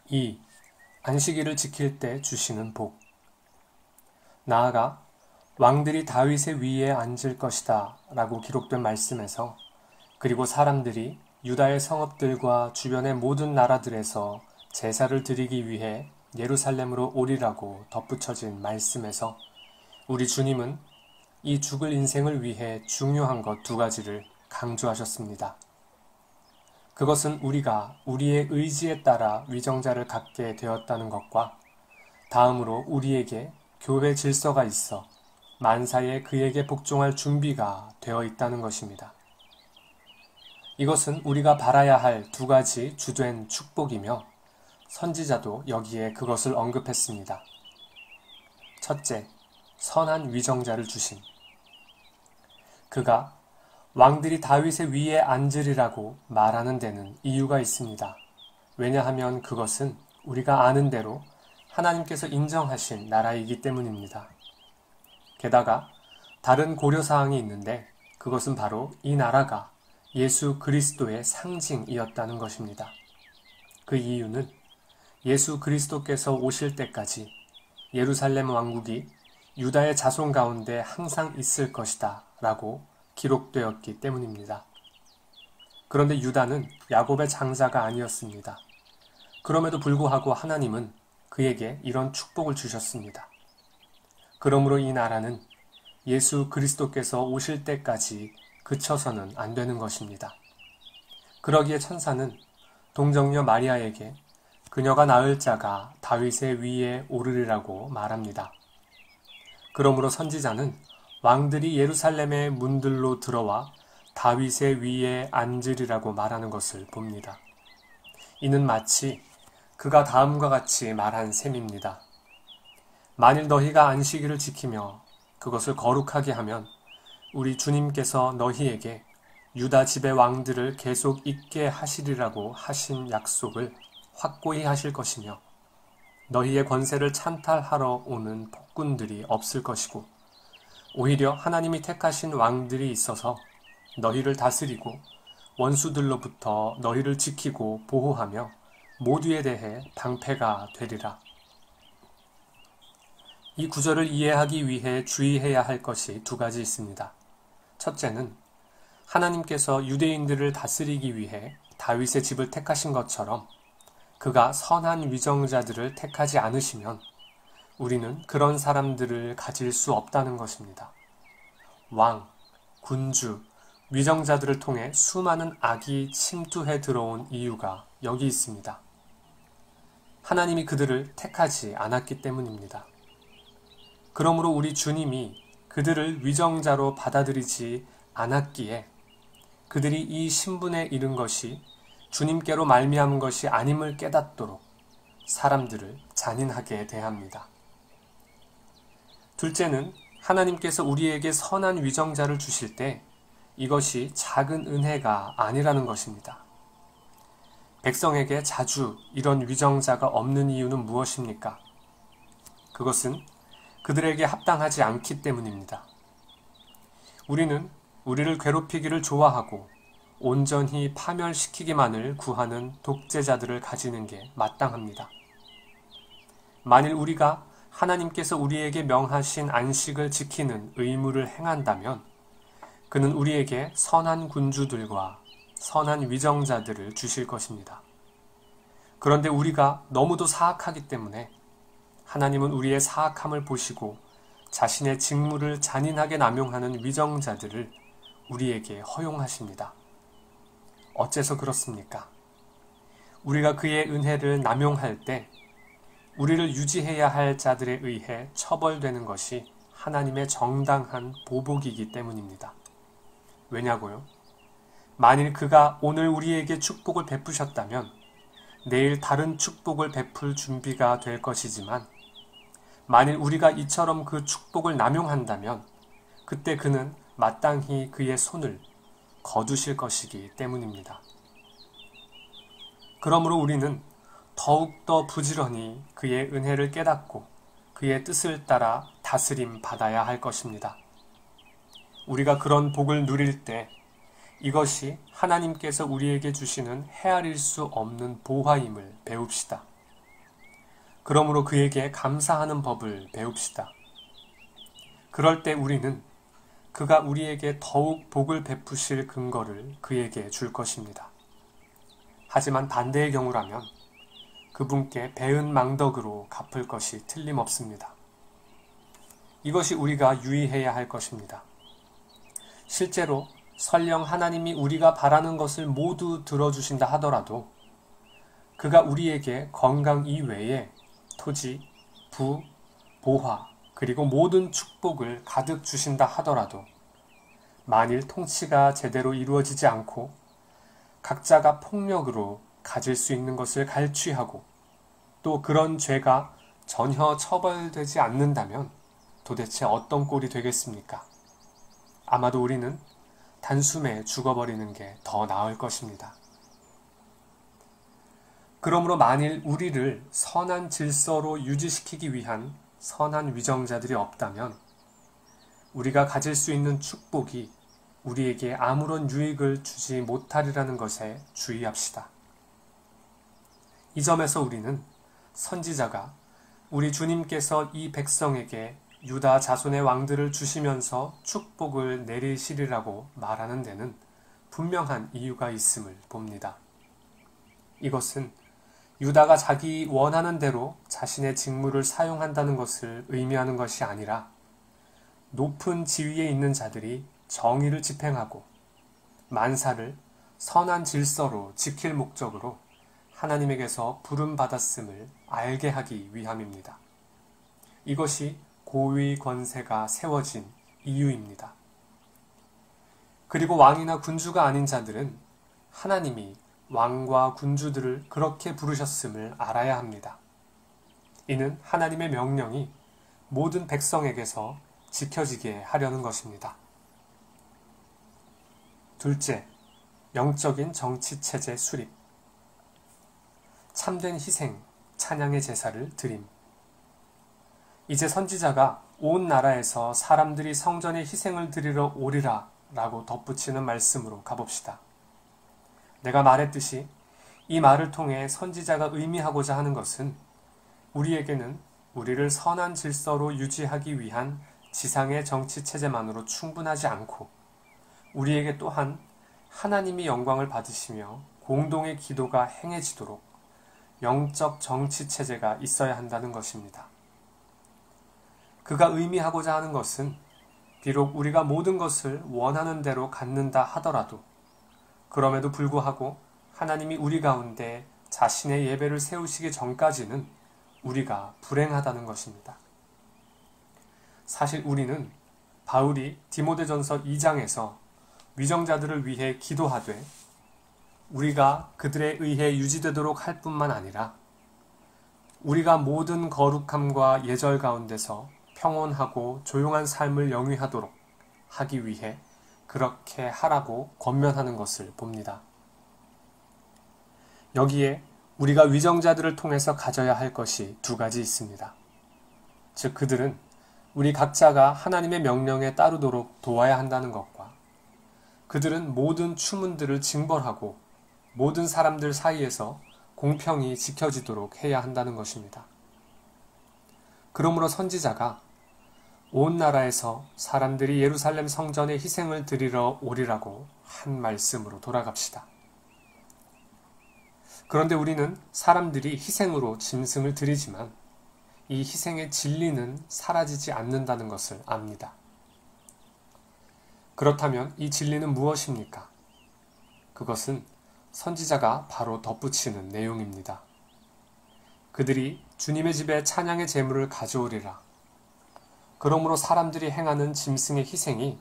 2. 안식일을 지킬 때 주시는 복. 나아가 왕들이 다윗의 위에 앉을 것이다 라고 기록된 말씀에서, 그리고 사람들이 유다의 성읍들과 주변의 모든 나라들에서 제사를 드리기 위해 예루살렘으로 오리라고 덧붙여진 말씀에서 우리 주님은 이 죽을 인생을 위해 중요한 것 두 가지를 강조하셨습니다. 그것은 우리가 우리의 의지에 따라 위정자를 갖게 되었다는 것과, 다음으로 우리에게 교회 질서가 있어 만사에 그에게 복종할 준비가 되어 있다는 것입니다. 이것은 우리가 바라야 할 두 가지 주된 축복이며, 선지자도 여기에 그것을 언급했습니다. 첫째, 선한 위정자를 주심. 그가 왕들이 다윗의 위에 앉으리라고 말하는 데는 이유가 있습니다. 왜냐하면 그것은 우리가 아는 대로 하나님께서 인정하신 나라이기 때문입니다. 게다가 다른 고려사항이 있는데, 그것은 바로 이 나라가 예수 그리스도의 상징이었다는 것입니다. 그 이유는 예수 그리스도께서 오실 때까지 예루살렘 왕국이 유다의 자손 가운데 항상 있을 것이다 라고 기록되었기 때문입니다. 그런데 유다는 야곱의 장자가 아니었습니다. 그럼에도 불구하고 하나님은 그에게 이런 축복을 주셨습니다. 그러므로 이 나라는 예수 그리스도께서 오실 때까지 그쳐서는 안 되는 것입니다. 그러기에 천사는 동정녀 마리아에게 그녀가 낳을 자가 다윗의 위에 오르리라고 말합니다. 그러므로 선지자는 왕들이 예루살렘의 문들로 들어와 다윗의 위에 앉으리라고 말하는 것을 봅니다. 이는 마치 그가 다음과 같이 말한 셈입니다. 만일 너희가 안식일을 지키며 그것을 거룩하게 하면 우리 주님께서 너희에게 유다 집의 왕들을 계속 있게 하시리라고 하신 약속을 확고히 하실 것이며, 너희의 권세를 찬탈하러 오는 폭군들이 없을 것이고, 오히려 하나님이 택하신 왕들이 있어서 너희를 다스리고 원수들로부터 너희를 지키고 보호하며 모두에 대해 방패가 되리라. 이 구절을 이해하기 위해 주의해야 할 것이 두 가지 있습니다. 첫째는 하나님께서 유대인들을 다스리기 위해 다윗의 집을 택하신 것처럼 그가 선한 위정자들을 택하지 않으시면 우리는 그런 사람들을 가질 수 없다는 것입니다. 왕, 군주, 위정자들을 통해 수많은 악이 침투해 들어온 이유가 여기 있습니다. 하나님이 그들을 택하지 않았기 때문입니다. 그러므로 우리 주님이 그들을 위정자로 받아들이지 않았기에 그들이 이 신분에 이른 것이 주님께로 말미암은 것이 아님을 깨닫도록 사람들을 잔인하게 대합니다. 둘째는 하나님께서 우리에게 선한 위정자를 주실 때 이것이 작은 은혜가 아니라는 것입니다. 백성에게 자주 이런 위정자가 없는 이유는 무엇입니까? 그것은 그들에게 합당하지 않기 때문입니다. 우리는 우리를 괴롭히기를 좋아하고 온전히 파멸시키기만을 구하는 독재자들을 가지는 게 마땅합니다. 만일 우리가 하나님께서 우리에게 명하신 안식을 지키는 의무를 행한다면 그는 우리에게 선한 군주들과 선한 위정자들을 주실 것입니다. 그런데 우리가 너무도 사악하기 때문에 하나님은 우리의 사악함을 보시고 자신의 직무를 잔인하게 남용하는 위정자들을 우리에게 허용하십니다. 어째서 그렇습니까? 우리가 그의 은혜를 남용할 때 우리를 유지해야 할 자들에 의해 처벌되는 것이 하나님의 정당한 보복이기 때문입니다. 왜냐고요? 만일 그가 오늘 우리에게 축복을 베푸셨다면 내일 다른 축복을 베풀 준비가 될 것이지만, 만일 우리가 이처럼 그 축복을 남용한다면 그때 그는 마땅히 그의 손을 거두실 것이기 때문입니다. 그러므로 우리는 더욱더 부지런히 그의 은혜를 깨닫고 그의 뜻을 따라 다스림 받아야 할 것입니다. 우리가 그런 복을 누릴 때 이것이 하나님께서 우리에게 주시는 헤아릴 수 없는 보화임을 배웁시다. 그러므로 그에게 감사하는 법을 배웁시다. 그럴 때 우리는 그가 우리에게 더욱 복을 베푸실 근거를 그에게 줄 것입니다. 하지만 반대의 경우라면 그분께 배은 망덕으로 갚을 것이 틀림없습니다. 이것이 우리가 유의해야 할 것입니다. 실제로 설령 하나님이 우리가 바라는 것을 모두 들어주신다 하더라도 그가 우리에게 건강 이외에 토지, 부, 보화, 그리고 모든 축복을 가득 주신다 하더라도 만일 통치가 제대로 이루어지지 않고 각자가 폭력으로 가질 수 있는 것을 갈취하고 또 그런 죄가 전혀 처벌되지 않는다면 도대체 어떤 꼴이 되겠습니까? 아마도 우리는 단숨에 죽어버리는 게 더 나을 것입니다. 그러므로 만일 우리를 선한 질서로 유지시키기 위한 선한 위정자들이 없다면 우리가 가질 수 있는 축복이 우리에게 아무런 유익을 주지 못하리라는 것에 주의합시다. 이 점에서 우리는 선지자가 우리 주님께서 이 백성에게 유다 자손의 왕들을 주시면서 축복을 내리시리라고 말하는 데는 분명한 이유가 있음을 봅니다. 이것은 유다가 자기 원하는 대로 자신의 직무를 사용한다는 것을 의미하는 것이 아니라 높은 지위에 있는 자들이 정의를 집행하고 만사를 선한 질서로 지킬 목적으로 하나님에게서 부름받았음을 알게 하기 위함입니다. 이것이 고위 권세가 세워진 이유입니다. 그리고 왕이나 군주가 아닌 자들은 하나님이 왕과 군주들을 그렇게 부르셨음을 알아야 합니다. 이는 하나님의 명령이 모든 백성에게서 지켜지게 하려는 것입니다. 둘째, 영적인 정치체제 수립. 참된 희생, 찬양의 제사를 드림. 이제 선지자가 온 나라에서 사람들이 성전에 희생을 드리러 오리라 라고 덧붙이는 말씀으로 가봅시다. 내가 말했듯이 이 말을 통해 선지자가 의미하고자 하는 것은 우리에게는 우리를 선한 질서로 유지하기 위한 지상의 정치체제만으로 충분하지 않고 우리에게 또한 하나님이 영광을 받으시며 공동의 기도가 행해지도록 영적 정치체제가 있어야 한다는 것입니다. 그가 의미하고자 하는 것은 비록 우리가 모든 것을 원하는 대로 갖는다 하더라도 그럼에도 불구하고 하나님이 우리 가운데 자신의 예배를 세우시기 전까지는 우리가 불행하다는 것입니다. 사실 우리는 바울이 디모데전서 2장에서 위정자들을 위해 기도하되 우리가 그들에 의해 유지되도록 할 뿐만 아니라 우리가 모든 거룩함과 예절 가운데서 평온하고 조용한 삶을 영위하도록 하기 위해 그렇게 하라고 권면하는 것을 봅니다. 여기에 우리가 위정자들을 통해서 가져야 할 것이 두 가지 있습니다. 즉 그들은 우리 각자가 하나님의 명령에 따르도록 도와야 한다는 것과 그들은 모든 추문들을 징벌하고 모든 사람들 사이에서 공평히 지켜지도록 해야 한다는 것입니다. 그러므로 선지자가 온 나라에서 사람들이 예루살렘 성전에 희생을 드리러 오리라고 한 말씀으로 돌아갑시다. 그런데 우리는 사람들이 희생으로 짐승을 드리지만 이 희생의 진리는 사라지지 않는다는 것을 압니다. 그렇다면 이 진리는 무엇입니까? 그것은 선지자가 바로 덧붙이는 내용입니다. 그들이 주님의 집에 찬양의 제물을 가져오리라. 그러므로 사람들이 행하는 짐승의 희생이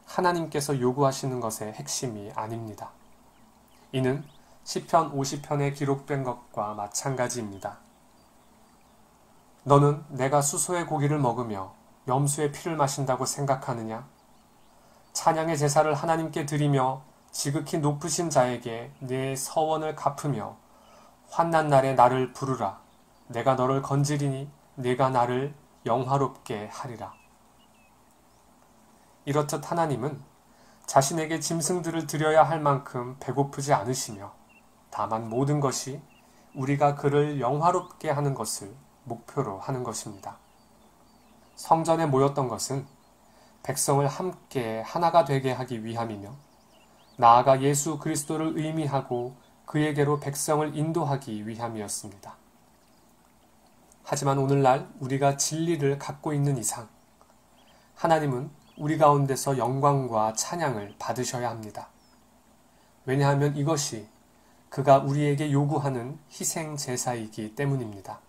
하나님께서 요구하시는 것의 핵심이 아닙니다. 이는 시편 50편에 기록된 것과 마찬가지입니다. 너는 내가 수소의 고기를 먹으며 염소의 피를 마신다고 생각하느냐? 찬양의 제사를 하나님께 드리며 지극히 높으신 자에게 내 서원을 갚으며 환난 날에 나를 부르라. 내가 너를 건지리니 네가 나를 영화롭게 하리라. 이렇듯 하나님은 자신에게 짐승들을 드려야 할 만큼 배고프지 않으시며 다만 모든 것이 우리가 그를 영화롭게 하는 것을 목표로 하는 것입니다. 성전에 모였던 것은 백성을 함께 하나가 되게 하기 위함이며 나아가 예수 그리스도를 의미하고 그에게로 백성을 인도하기 위함이었습니다. 하지만 오늘날 우리가 진리를 갖고 있는 이상 하나님은 우리 가운데서 영광과 찬양을 받으셔야 합니다. 왜냐하면 이것이 그가 우리에게 요구하는 희생 제사이기 때문입니다.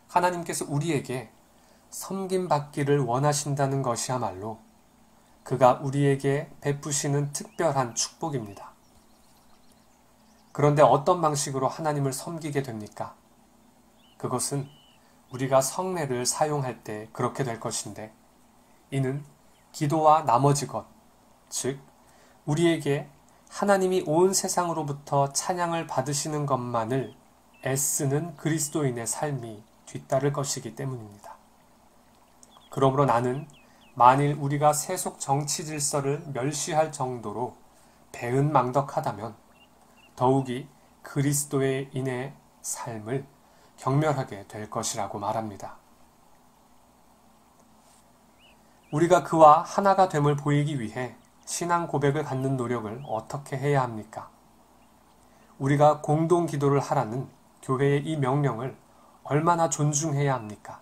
하나님께서 우리에게 섬김받기를 원하신다는 것이야말로 그가 우리에게 베푸시는 특별한 축복입니다. 그런데 어떤 방식으로 하나님을 섬기게 됩니까? 그것은 우리가 성례를 사용할 때 그렇게 될 것인데 이는 기도와 나머지 것, 즉 우리에게 하나님이 온 세상으로부터 찬양을 받으시는 것만을 애쓰는 그리스도인의 삶이 뒤따를 것이기 때문입니다. 그러므로 나는 만일 우리가 세속 정치 질서를 멸시할 정도로 배은망덕하다면 더욱이 그리스도인의 삶을 경멸하게 될 것이라고 말합니다. 우리가 그와 하나가 됨을 보이기 위해 신앙 고백을 갖는 노력을 어떻게 해야 합니까? 우리가 공동 기도를 하라는 교회의 이 명령을 얼마나 존중해야 합니까?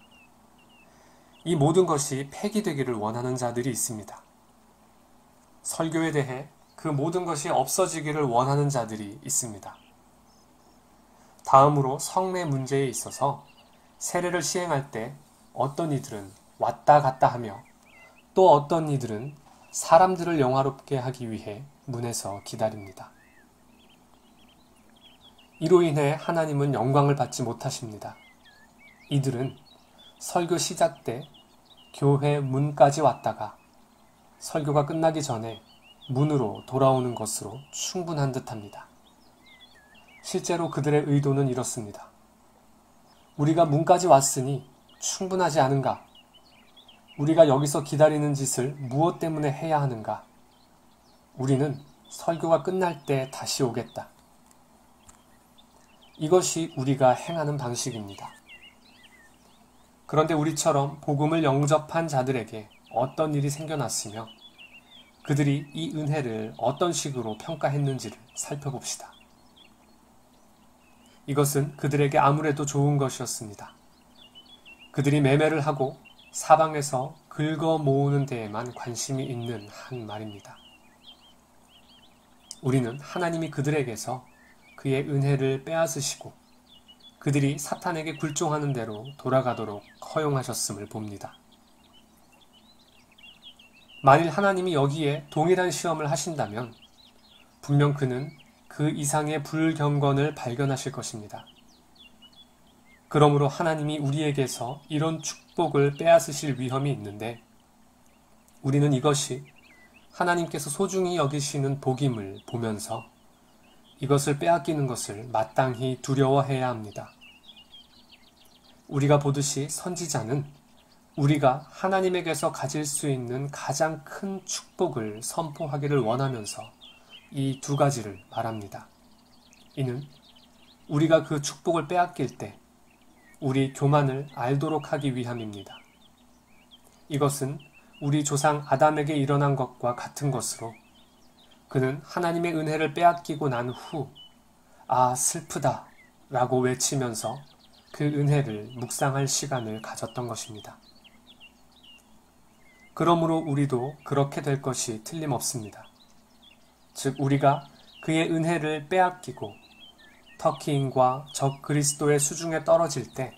이 모든 것이 폐기되기를 원하는 자들이 있습니다. 설교에 대해 그 모든 것이 없어지기를 원하는 자들이 있습니다. 다음으로 성례 문제에 있어서 세례를 시행할 때 어떤 이들은 왔다 갔다 하며 또 어떤 이들은 사람들을 영화롭게 하기 위해 문에서 기다립니다. 이로 인해 하나님은 영광을 받지 못하십니다. 이들은 설교 시작 때 교회 문까지 왔다가 설교가 끝나기 전에 문으로 돌아오는 것으로 충분한 듯합니다. 실제로 그들의 의도는 이렇습니다. 우리가 문까지 왔으니 충분하지 않은가? 우리가 여기서 기다리는 짓을 무엇 때문에 해야 하는가? 우리는 설교가 끝날 때 다시 오겠다. 이것이 우리가 행하는 방식입니다. 그런데 우리처럼 복음을 영접한 자들에게 어떤 일이 생겨났으며 그들이 이 은혜를 어떤 식으로 평가했는지를 살펴봅시다. 이것은 그들에게 아무래도 좋은 것이었습니다. 그들이 매매를 하고 사방에서 긁어 모으는 데에만 관심이 있는 한 말입니다. 우리는 하나님이 그들에게서 그의 은혜를 빼앗으시고 그들이 사탄에게 굴종하는 대로 돌아가도록 허용하셨음을 봅니다. 만일 하나님이 여기에 동일한 시험을 하신다면 분명 그는 그 이상의 불경건을 발견하실 것입니다. 그러므로 하나님이 우리에게서 이런 축복을 빼앗으실 위험이 있는데 우리는 이것이 하나님께서 소중히 여기시는 복임을 보면서 이것을 빼앗기는 것을 마땅히 두려워해야 합니다. 우리가 보듯이 선지자는 우리가 하나님에게서 가질 수 있는 가장 큰 축복을 선포하기를 원하면서 이 두 가지를 말합니다. 이는 우리가 그 축복을 빼앗길 때 우리 교만을 알도록 하기 위함입니다. 이것은 우리 조상 아담에게 일어난 것과 같은 것으로 그는 하나님의 은혜를 빼앗기고 난 후 아 슬프다 라고 외치면서 그 은혜를 묵상할 시간을 가졌던 것입니다. 그러므로 우리도 그렇게 될 것이 틀림없습니다. 즉 우리가 그의 은혜를 빼앗기고 터키인과 적 그리스도의 수중에 떨어질 때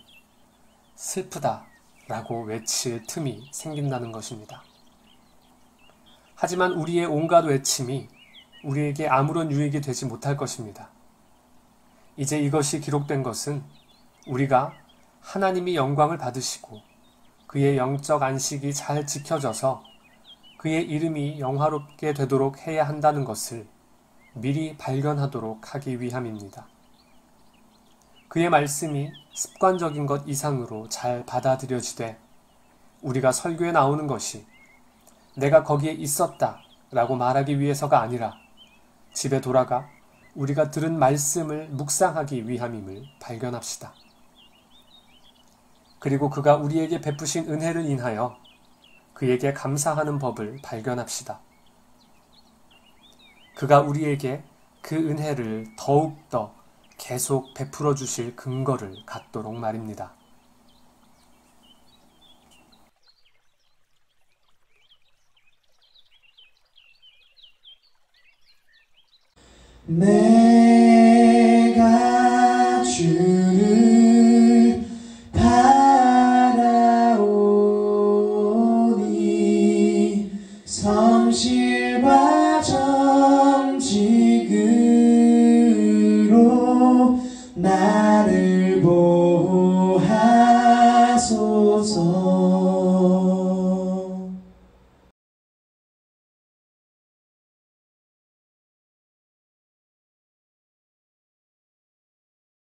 슬프다 라고 외칠 틈이 생긴다는 것입니다. 하지만 우리의 온갖 외침이 우리에게 아무런 유익이 되지 못할 것입니다. 이제 이것이 기록된 것은 우리가 하나님이 영광을 받으시고 그의 영적 안식이 잘 지켜져서 그의 이름이 영화롭게 되도록 해야 한다는 것을 미리 발견하도록 하기 위함입니다. 그의 말씀이 습관적인 것 이상으로 잘 받아들여지되 우리가 설교에 나오는 것이 내가 거기에 있었다 라고 말하기 위해서가 아니라 집에 돌아가 우리가 들은 말씀을 묵상하기 위함임을 발견합시다. 그리고 그가 우리에게 베푸신 은혜를 인하여 그에게 감사하는 법을 발견합시다. 그가 우리에게 그 은혜를 더욱더 계속 베풀어 주실 근거를 갖도록 말입니다. 내가 주를 바라오니 성실과 정직으로 나를 보호하소서.